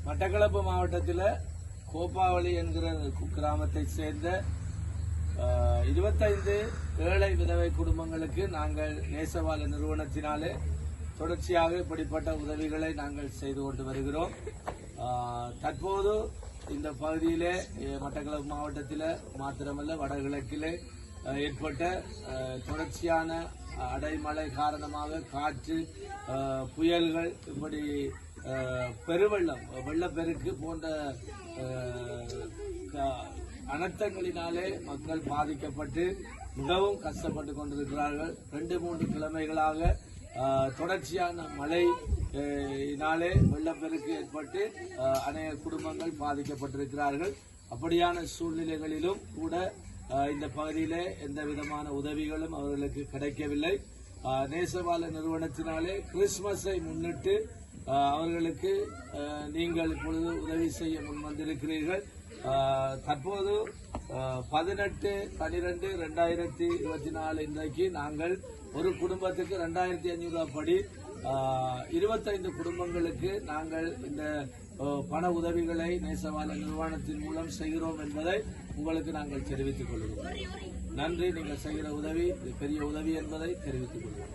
மட்டக்களப்பு மாவட்டத்தில் கோப்பாவளி என்கிற கிராமத்தை சேர்ந்த 25 ஏழை விதவை குடும்பங்களுக்கு நாங்கள் நேசவால நிறுவனத்தினாலே தொடர்ச்சியாக இப்படிப்பட்ட உதவிகளை நாங்கள் செய்து கொண்டு வருகிறோம். தற்போது இந்த பகுதியிலே மட்டக்களப்பு மாவட்டத்தில் மாத்திரமல்ல வடகிழக்கிலே ஏற்பட்ட தொடர்ச்சியான அடைமழை காரணமாக காற்று, புயல்கள், இப்படி பெருவெள்ளம், வெள்ளப்பெருக்கு போன்ற அனர்த்தங்களினாலே மக்கள் பாதிக்கப்பட்டு மிகவும் கஷ்டப்பட்டு கொண்டிருக்கிறார்கள். 2-3 கிழமைகளாக தொடர்ச்சியான மழையினாலே வெள்ளப்பெருக்கு ஏற்பட்டு அநேக குடும்பங்கள் பாதிக்கப்பட்டிருக்கிறார்கள். அப்படியான சூழ்நிலைகளிலும் கூட இந்த பகுதியிலே எந்த விதமான உதவிகளும் அவர்களுக்கு கிடைக்கவில்லை. நேசவால நிறுவனத்தினாலே கிறிஸ்துமஸை முன்னிட்டு அவர்களுக்கு நீங்கள் இப்பொழுது உதவி செய்ய முன்வந்திருக்கிறீர்கள். தற்போது 18/12/2024 இன்றைக்கு நாங்கள் ஒரு குடும்பத்துக்கு 2500 ரூபாய் படி 25 குடும்பங்களுக்கு நாங்கள் இந்த பண உதவிகளை நேசவால நிறுவனத்தின் மூலம் செய்கிறோம் என்பதை உங்களுக்கு நாங்கள் தெரிவித்துக் கொள்கிறோம். நன்றி. நீங்கள் செய்கிற உதவி பெரிய உதவி என்பதை தெரிவித்துக் கொள்கிறோம்.